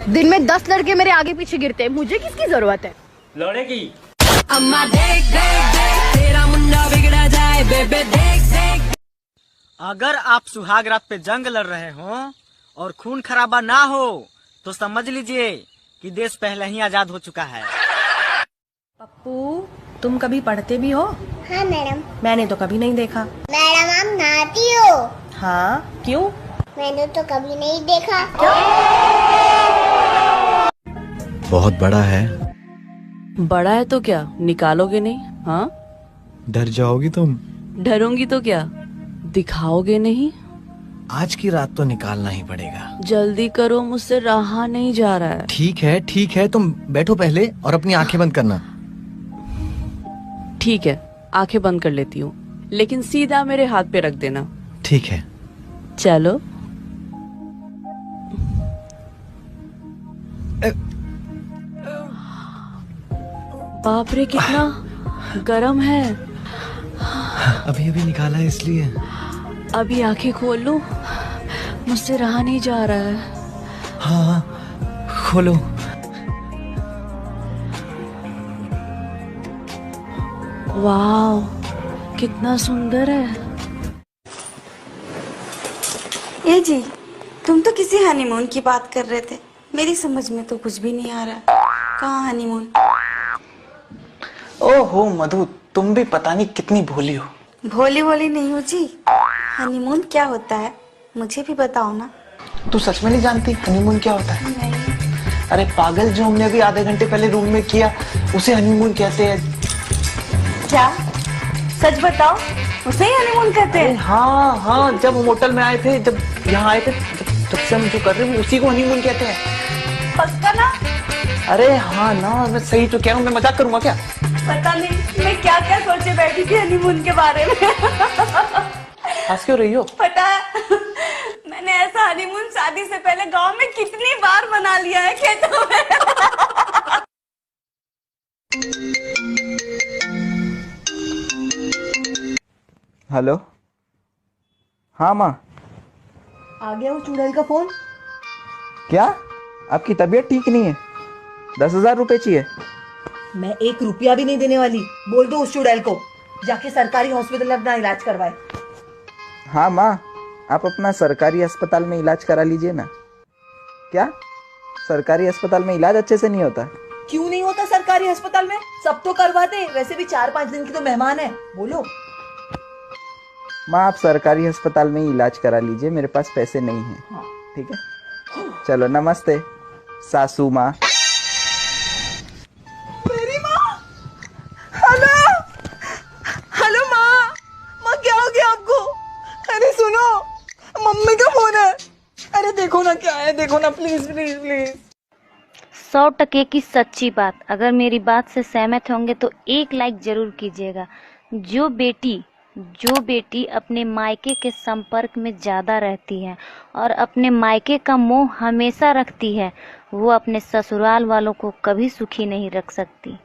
दिन में 10 लड़के मेरे आगे पीछे गिरते हैं, मुझे किसकी जरूरत है? लौड़े की। अम्मा देख देख देख तेरा मुन्ना बिगड़ा जाए बेबे देख देख। अगर आप सुहाग रात पे जंग लड़ रहे हो और खून खराबा ना हो तो समझ लीजिए कि देश पहले ही आजाद हो चुका है। पप्पू, तुम कभी पढ़ते भी हो? हाँ मैडम। मैंने तो कभी नहीं देखा। मैडम आप नहाती हो? हाँ, क्यों? मैंने तो कभी नहीं देखा। बहुत बड़ा है। बड़ा है तो क्या निकालोगे नहीं? हाँ, डर जाओगी तुम। डरूंगी तो क्या दिखाओगे नहीं? आज की रात तो निकालना ही पड़ेगा। जल्दी करो, मुझसे रहा नहीं जा रहा है। ठीक है, तुम बैठो पहले और अपनी आंखें बंद करना। ठीक है, आंखें बंद कर लेती हूँ, लेकिन सीधा मेरे हाथ पे रख देना। ठीक है। चलो। बाप रे, कितना गरम है। अभी अभी निकाला है इसलिए। अभी आंखें खोल लूं, मुझसे रहा नहीं जा रहा है। हाँ, खोलो। वाह, कितना सुंदर है। ए जी, तुम तो किसी हनीमून की बात कर रहे थे, मेरी समझ में तो कुछ भी नहीं आ रहा। कहाँ हनीमून? ओहो मधु, तुम भी पता नहीं कितनी भोली हो। भोली भोली नहीं हो जी। हनीमून क्या होता है मुझे भी बताओ ना। तू सच में नहीं जानती हनीमून क्या होता है? नहीं। अरे पागल, जो हमने अभी आधे घंटे पहले रूम में किया उसे हनीमून कहते हैं। क्या? सच बताओ, उसे ही हनीमून कहते हैं? हाँ हाँ, जब हम होटल में आए थे, जब यहाँ आए थे, जब से हम जो कर रहे हैं उसी को हनीमून कहते हैं। पक्का ना? अरे हाँ ना, मैं सही तो कह रहा हूँ, मैं मजाक करूंगा क्या? पता नहीं मैं क्या क्या सोचे बैठी थी हनीमून के बारे में। हंस क्यों रही हो? पता है, मैंने ऐसा हनीमून शादी से पहले गांव में कितनी बार मना लिया है खेतों में। हेलो। हाँ माँ। आ गया वो चुड़ैल का फोन। क्या आपकी तबीयत ठीक नहीं है? 10,000 रुपए चाहिए? मैं 1 रुपया भी नहीं देने वाली। बोल दो उस चुड़ैल को जाके सरकारी हॉस्पिटल अपना इलाज करवाए। हाँ माँ, आप अपना सरकारी अस्पताल में इलाज करा लीजिए ना। क्या सरकारी अस्पताल में इलाज अच्छे से नहीं होता? क्यों नहीं होता सरकारी अस्पताल में? सब तो करवाते, वैसे भी 4-5 दिन की तो मेहमान है। बोलो। माँ, आप सरकारी अस्पताल में ही इलाज करा लीजिए, मेरे पास पैसे नहीं हैं। हाँ। ठीक है, चलो नमस्ते सासू माँ। मेरी माँ। हेलो हेलो माँ। माँ क्या हो गया आपको? अरे सुनो, मम्मी का फोन है। अरे देखो ना क्या है, देखो ना प्लीज प्लीज प्लीज। 100% की सच्ची बात। अगर मेरी बात से सहमत होंगे तो 1 लाइक जरूर कीजिएगा। जो बेटी अपने मायके के संपर्क में ज़्यादा रहती है और अपने मायके का मोह हमेशा रखती है, वो अपने ससुराल वालों को कभी सुखी नहीं रख सकती।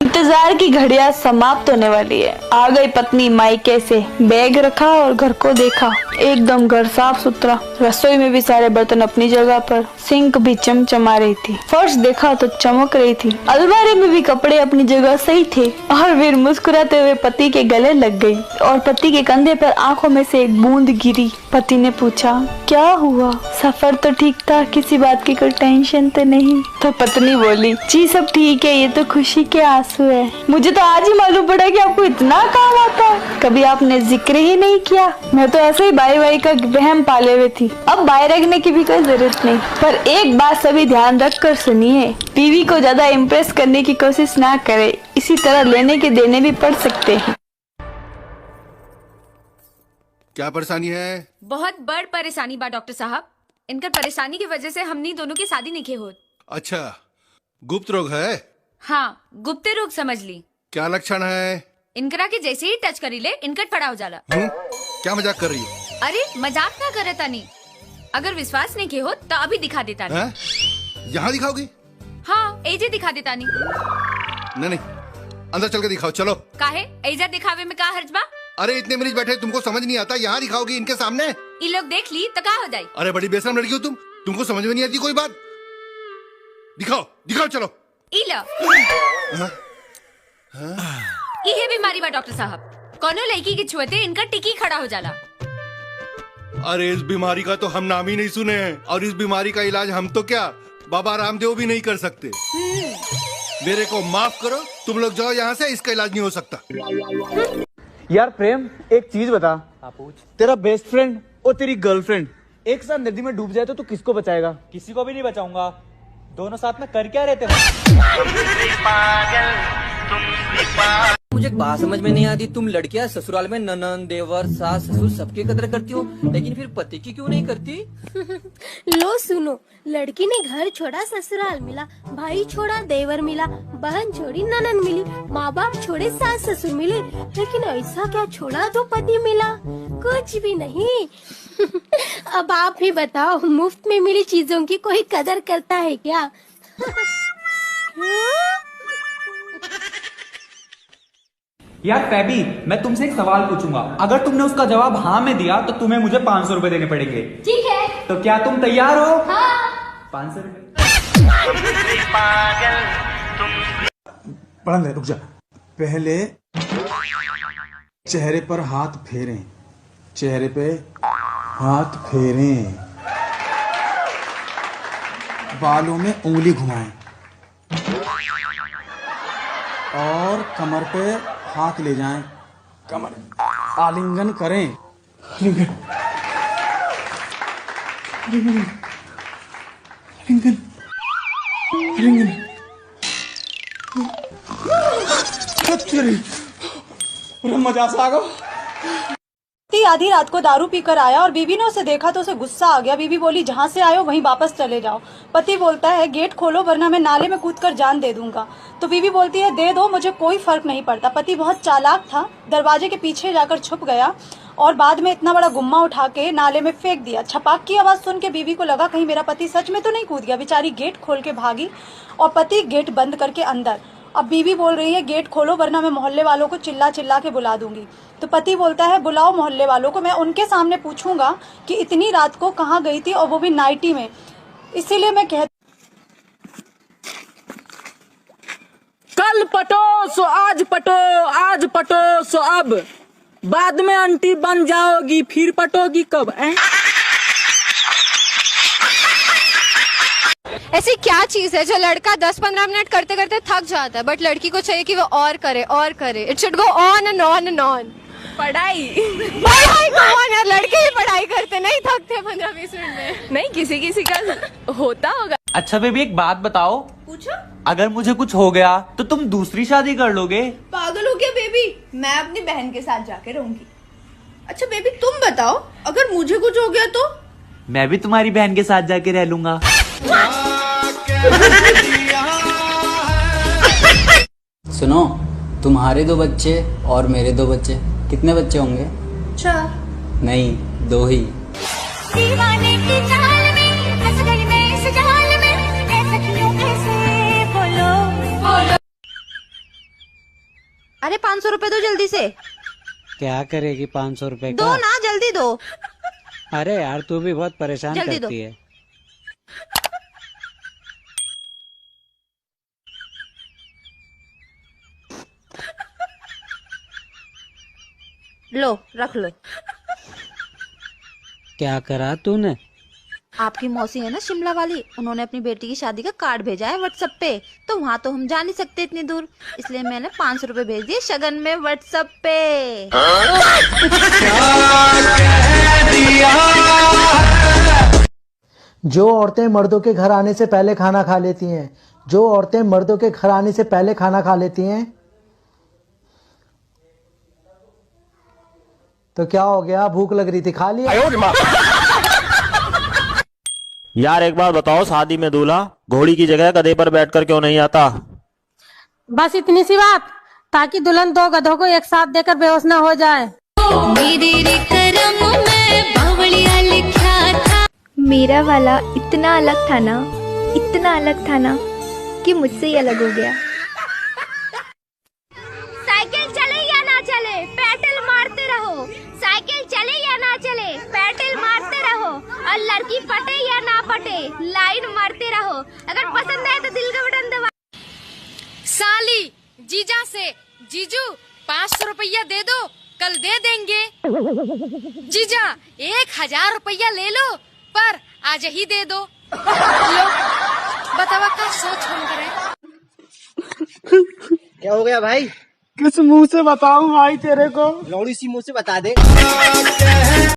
इंतजार की घड़ियां समाप्त होने वाली है। आ गई पत्नी मायके से, बैग रखा और घर को देखा। एकदम घर साफ सुथरा, रसोई में भी सारे बर्तन अपनी जगह पर, सिंक भी चमचमा रही थी, फर्श देखा तो चमक रही थी, अलमारी में भी कपड़े अपनी जगह सही थे। और फिर मुस्कुराते हुए पति के गले लग गई और पति के कंधे पर आंखों में से एक बूंद गिरी। पति ने पूछा, क्या हुआ? सफर तो ठीक था, किसी बात की कोई टेंशन तो नहीं? तो पत्नी बोली, जी सब ठीक है, ये तो खुशी के आंसू है। मुझे तो आज ही मालूम पड़ा कि आपको इतना काम आता है, कभी आपने जिक्र ही नहीं किया। मैं तो ऐसे ही बाई का वहम पाले हुए थी, अब बाई रखने की भी कोई जरूरत नहीं। पर एक बात सभी ध्यान रख कर सुनिए, बीवी को ज्यादा इम्प्रेस करने की कोशिश ना करे, इसी तरह लेने के देने भी पड़ सकते हैं। क्या परेशानी है? बहुत बड़ परेशानी बा डॉक्टर साहब। इनकर परेशानी की वजह से हमनी दोनों की शादी नहीं होत। अच्छा, गुप्त रोग है? हाँ, गुप्ते रोग समझ ली। क्या लक्षण है? इनकरा के जैसे ही टच करी ले इनकट फड़ा हो जाला। क्या मजाक कर रही है? अरे मजाक ना करे तानी, अगर विश्वास नहीं के हो तो अभी दिखा देता नहीं। यहाँ दिखाओगी? हाँ, एजे दिखा देता नहीं। नहीं, अंदर चल के दिखाओ, चलो। काहे? एजा दिखावे में का हर्ज बा? अरे इतने मरीज बैठे, तुमको समझ नहीं आता? यहाँ दिखाओगी इनके सामने? ये लोग देख ली तो का हो जाये? अरे बड़ी बेशरम लड़की हो तुम, तुमको समझ में नहीं आती कोई बात? दिखाओ दिखाओ चलो। इला ये बीमारी बा डॉक्टर साहब, कोनो लड़की के छुएते इनका टिकी खड़ा हो जाला। अरे इस बीमारी का तो हम नाम ही नहीं सुने हैं, और इस बीमारी का इलाज हम तो क्या बाबा रामदेव भी नहीं कर सकते। मेरे को माफ करो, तुम लोग जाओ यहाँ से, इसका इलाज नहीं हो सकता। यार प्रेम, एक चीज बता। पूछ। तेरा बेस्ट फ्रेंड और तेरी गर्लफ्रेंड एक साथ नदी में डूब जाए तो तू किसको बचाएगा? किसी को भी नहीं बचाऊंगा। दोनों साथ में कर क्या रहे थे? मुझे एक बात समझ में नहीं आती, तुम लड़कियां ससुराल में ननद, देवर, सास, ससुर सबकी कदर करती हो, लेकिन फिर पति की क्यों नहीं करती? लो सुनो, लड़की ने घर छोड़ा ससुराल मिला, भाई छोड़ा देवर मिला, बहन छोड़ी ननद मिली, माँ बाप छोड़े सास ससुर मिले, लेकिन ऐसा क्या छोड़ा तो पति मिला? कुछ भी नहीं। अब आप ही बताओ, मुफ्त में मिली चीजों की कोई कदर करता है क्या? यार फैबी, मैं तुमसे एक सवाल पूछूंगा, अगर तुमने उसका जवाब हाँ में दिया तो तुम्हें मुझे 500 रुपए देने पड़ेंगे। ठीक है। तो क्या तुम तैयार हो? हाँ। 500 रुपए। पढ़ ले, रुक जा। पहले चेहरे पर हाथ फेरें, चेहरे पे हाथ फेरें, बालों में उंगली घुमाएं और कमर पे हाथ ले जाएं, कमर आलिंगन करें, आलिंगन आलिंगन आलिंगन आलिंगन। मजा आ गया। आधी रात को दारू पीकर आया और बीवी ने उसे देखा तो उसे गुस्सा आ गया। बीवी बोली, जहाँ से आए हो वहीं वापस चले जाओ। पति बोलता है, गेट खोलो वरना मैं नाले में कूदकर जान दे दूंगा। तो बीवी बोलती है, दे दो, मुझे कोई फर्क नहीं पड़ता। पति बहुत चालाक था, दरवाजे के पीछे जाकर छुप गया और बाद में इतना बड़ा गुम्मा उठा के नाले में फेंक दिया। छपाक की आवाज सुन के बीवी को लगा कहीं मेरा पति सच में तो नहीं कूद गया। बेचारी गेट खोल के भागी और पति गेट बंद करके अंदर। अब बीवी बोल रही है, गेट खोलो वरना मैं मोहल्ले वालों को चिल्ला चिल्ला के बुला दूंगी। तो पति बोलता है, बुलाओ मोहल्ले वालों को, मैं उनके सामने पूछूंगा कि इतनी रात को कहाँ गई थी और वो भी नाइटी में। इसीलिए मैं कहती, कल पटो सो आज पटो, आज पटो सो अब, बाद में आंटी बन जाओगी, फिर पटोगी कब? ऐसी क्या चीज है जो लड़का 10-15 मिनट करते करते थक जाता है, बट लड़की को चाहिए कि वो और करे और करे। It should go on and on and on. पढ़ाई पढ़ाई कौन यार, लड़के ही पढ़ाई करते नहीं थकते 15-20 मिनट में। नहीं, किसी किसी का होता होगा। अच्छा बेबी, एक बात बताओ। पूछो। अगर मुझे कुछ हो गया तो तुम दूसरी शादी कर लोगे? पागल हो गया बेबी, मैं अपनी बहन के साथ जाके रहूंगी। अच्छा बेबी तुम बताओ, अगर मुझे कुछ हो गया तो? मैं भी तुम्हारी बहन के साथ जाके रह लूंगा। सुनो, तुम्हारे 2 बच्चे और मेरे 2 बच्चे, कितने बच्चे होंगे? 4। नहीं, 2 ही। दीवाने की चाल में फंस गई मैं इस जाल में, ऐसा क्यों कैसे बोलो बोलो। अरे 500 रुपए दो जल्दी से। क्या करेगी 500 रुपए दो ना, जल्दी दो। अरे यार तू भी बहुत परेशान जल्दी करती दो। है। लो रख लो। क्या करा तूने? आपकी मौसी है ना शिमला वाली, उन्होंने अपनी बेटी की शादी का कार्ड भेजा है व्हाट्सएप पे, तो वहाँ तो हम जा नहीं सकते इतनी दूर, इसलिए मैंने 500 रुपए भेज दिए शगन में व्हाट्सएप पे। जो औरतें मर्दों के घर आने से पहले खाना खा लेती हैं, जो औरतें मर्दों के घर आने से पहले खाना खा लेती हैं, तो क्या हो गया? भूख लग रही थी, खा लिया। यार एक बात बताओ, शादी में दूल्हा घोड़ी की जगह गधे पर बैठकर क्यों नहीं आता? बस इतनी सी बात, ताकि दुल्हन 2 गधों को एक साथ देकर बेहोश न हो जाए। मेरा वाला इतना अलग था ना, इतना अलग था ना कि मुझसे ही अलग हो गया। साइकिल चले या ना चले, पेडल मारते रहो। साइकिल चले या ना चले, पेडल मारते रहो। और लड़की पटे या ना पटे, लाइन मारते रहो, अगर पसंद आए तो दिल का बटन दबा। साली जीजा से, जीजू 500 रुपया दे दो, कल दे देंगे। जीजा 1000 रुपया ले लो, पर आज ही दे दो। लो बतावा का सोच हम करे। क्या हो गया भाई? किस मुंह से बताऊं भाई तेरे को? लौड़ी सी मुंह से बता दे।